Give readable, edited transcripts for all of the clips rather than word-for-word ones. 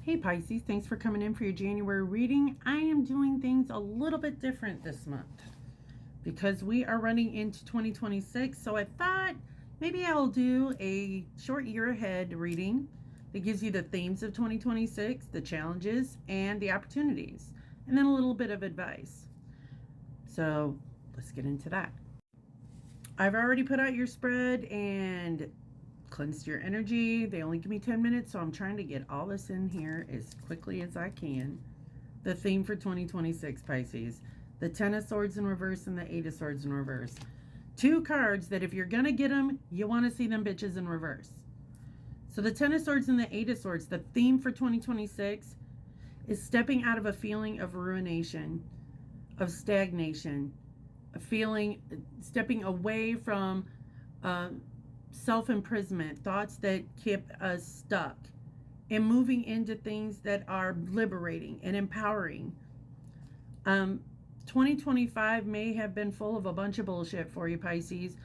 Hey Pisces, thanks for coming in for your January reading. I am doing things a little bit different this month because we are running into 2026. So I thought maybe I'll do a short year ahead reading that gives you the themes of 2026, the challenges, and the opportunities, and then a little bit of advice. So let's get into that. I've already put out your spread and cleansed your energy. They only give me 10 minutes, so I'm trying to get all this in here as quickly as I can. The theme for 2026, Pisces. The Ten of Swords in reverse and the Eight of Swords in reverse. Two cards that if you're going to get them, you want to see them bitches in reverse. So the Ten of Swords and the Eight of Swords, the theme for 2026 is stepping out of a feeling of ruination, of stagnation, a feeling, stepping away from self-imprisonment, thoughts that keep us stuck, and moving into things that are liberating and empowering. 2025 may have been full of a bunch of bullshit for you, Pisces,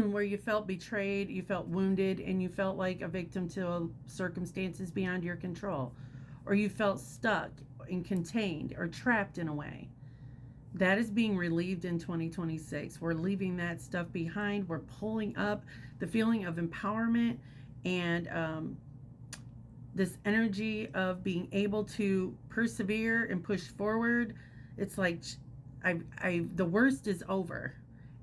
where you felt betrayed, you felt wounded, and you felt like a victim to circumstances beyond your control, or you felt stuck and contained or trapped in a way. That is being relieved in 2026. We're leaving that stuff behind. We're pulling up the feeling of empowerment and this energy of being able to persevere and push forward. It's like the worst is over,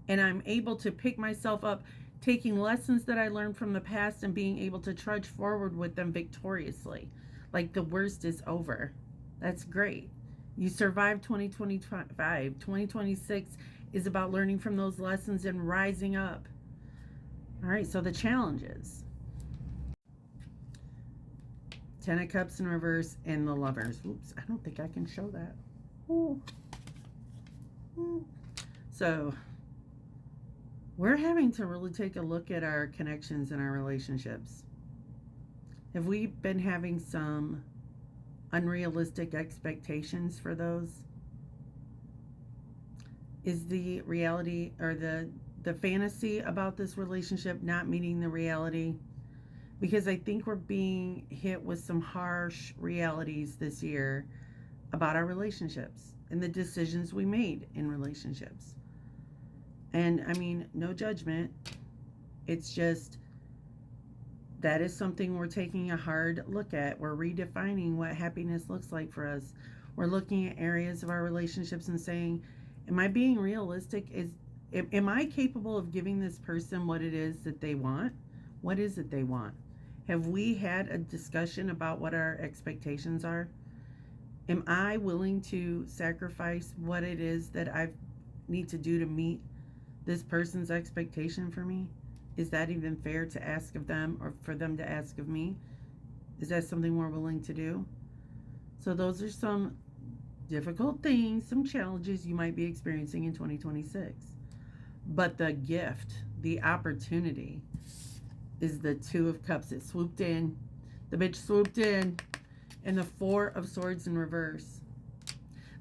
and I'm able to pick myself up, taking lessons that I learned from the past and being able to trudge forward with them victoriously. Like the worst is over. That's great. You survived 2025. 2026 is about learning from those lessons and rising up. All right, so the challenges. Ten of Cups in reverse and the Lovers. Oops, I don't think I can show that. Ooh. Ooh. So we're having to really take a look at our connections and our relationships. Have we been having some unrealistic expectations for those? Is the reality or the fantasy about this relationship not meeting the reality? Because I think we're being hit with some harsh realities this year about our relationships and the decisions we made in relationships. And I mean, no judgment. It's just that is something we're taking a hard look at. We're redefining what happiness looks like for us. We're looking at areas of our relationships and saying, am I being realistic? Am I capable of giving this person what it is that they want? What is it they want? Have we had a discussion about what our expectations are? Am I willing to sacrifice what it is that I need to do to meet this person's expectation for me? Is that even fair to ask of them or for them to ask of me? Is that something we're willing to do? So those are some difficult things, some challenges you might be experiencing in 2026. But the gift, the opportunity is the Two of Cups. It swooped in. The bitch swooped in. And the Four of Swords in reverse.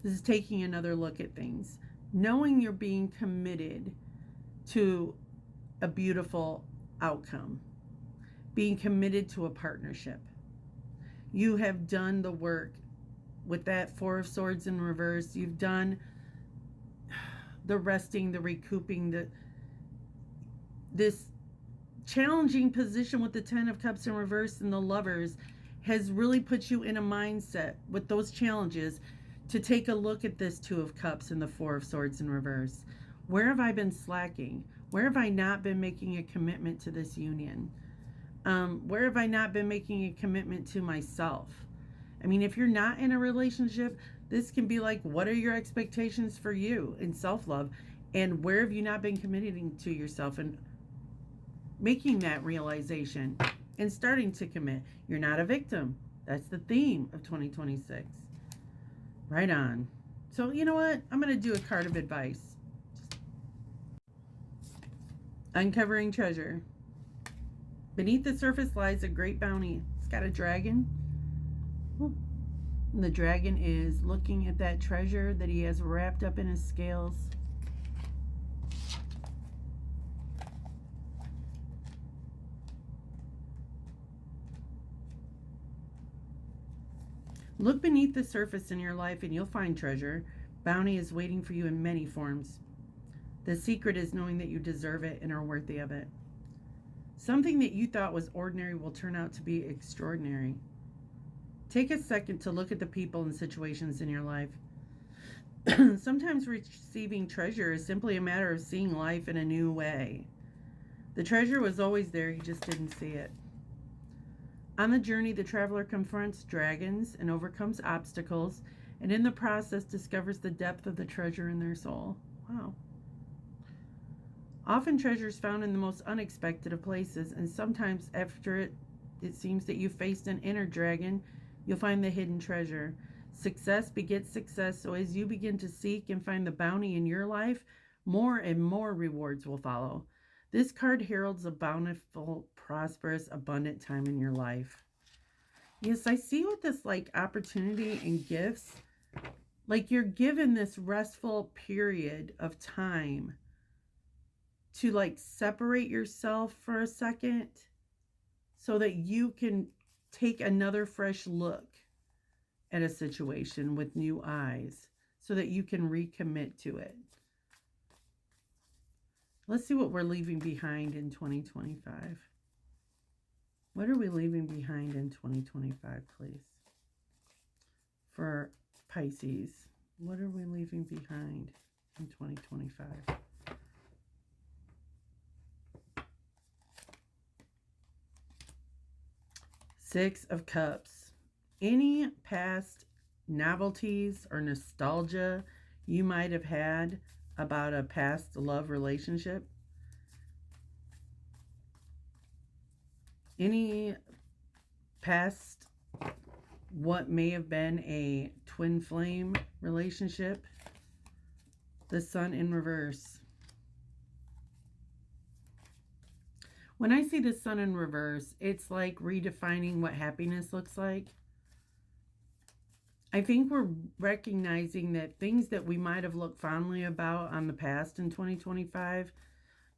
This is taking another look at things. Knowing you're being committed to a beautiful outcome, being committed to a partnership. You have done the work with that Four of Swords in reverse. You've done the resting, the recouping, this challenging position with the Ten of Cups in reverse and the Lovers has really put you in a mindset with those challenges to take a look at this Two of Cups and the Four of Swords in reverse. Where have I been slacking? Where have I not been making a commitment to this union? Where have I not been making a commitment to myself? I mean, if you're not in a relationship, this can be like, what are your expectations for you in self-love? And where have you not been committing to yourself and making that realization and starting to commit? You're not a victim. That's the theme of 2026. Right on. So you know what? I'm going to do a card of advice. Uncovering treasure. Beneath the surface lies a great bounty. It's got a dragon. And the dragon is looking at that treasure that he has wrapped up in his scales. Look beneath the surface in your life and you'll find treasure. Bounty is waiting for you in many forms. The secret is knowing that you deserve it and are worthy of it. Something that you thought was ordinary will turn out to be extraordinary. Take a second to look at the people and situations in your life. Sometimes receiving treasure is simply a matter of seeing life in a new way. The treasure was always there, you just didn't see it. On the journey, the traveler confronts dragons and overcomes obstacles, and in the process discovers the depth of the treasure in their soul. Wow. Often treasure is found in the most unexpected of places, and sometimes after it seems that you faced an inner dragon, you'll find the hidden treasure. Success begets success, so as you begin to seek and find the bounty in your life, more and more rewards will follow. This card heralds a bountiful, prosperous, abundant time in your life. Yes, I see with this like opportunity and gifts, like you're given this restful period of time to like separate yourself for a second so that you can take another fresh look at a situation with new eyes so that you can recommit to it. Let's see what we're leaving behind in 2025. What are we leaving behind in 2025, please? For Pisces, what are we leaving behind in 2025? Six of Cups. Any past novelties or nostalgia you might have had about a past love relationship? Any past what may have been a twin flame relationship? The Sun in reverse. When I see the Sun in reverse, it's like redefining what happiness looks like. I think we're recognizing that things that we might have looked fondly about on the past in 2025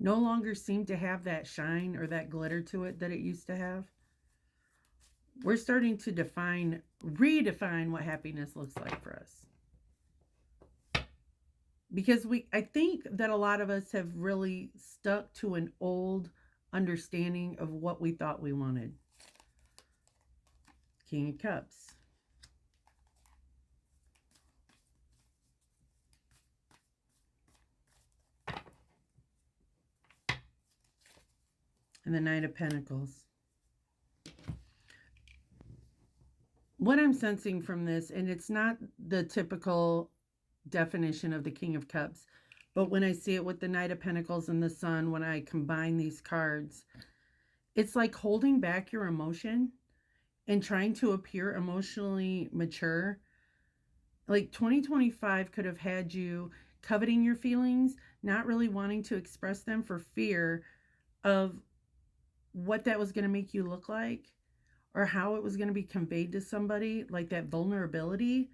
no longer seem to have that shine or that glitter to it that it used to have. We're starting to redefine what happiness looks like for us. Because I think that a lot of us have really stuck to an old understanding of what we thought we wanted. King of Cups. And the Knight of Pentacles. What I'm sensing from this, and it's not the typical definition of the King of Cups, but when I see it with the Knight of Pentacles and the Sun, when I combine these cards, it's like holding back your emotion and trying to appear emotionally mature. Like 2025 could have had you coveting your feelings, not really wanting to express them for fear of what that was going to make you look like or how it was going to be conveyed to somebody, like that vulnerability.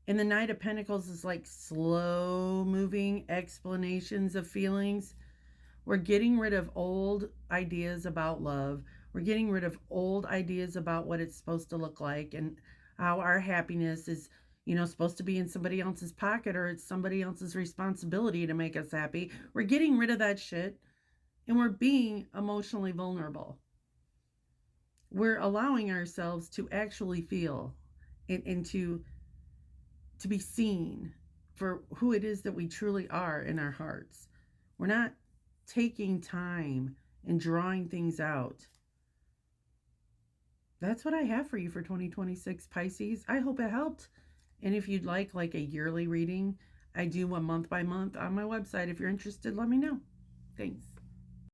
And the Knight of Pentacles is like slow moving explanations of feelings. We're getting rid of old ideas about love. We're getting rid of old ideas about what it's supposed to look like and how our happiness is, supposed to be in somebody else's pocket or it's somebody else's responsibility to make us happy. We're getting rid of that shit. And we're being emotionally vulnerable. We're allowing ourselves to actually feel and to be seen for who it is that we truly are in our hearts. We're not taking time and drawing things out. That's what I have for you for 2026, Pisces. I hope it helped. And if you'd like a yearly reading, I do one month by month on my website. If you're interested, let me know. Thanks.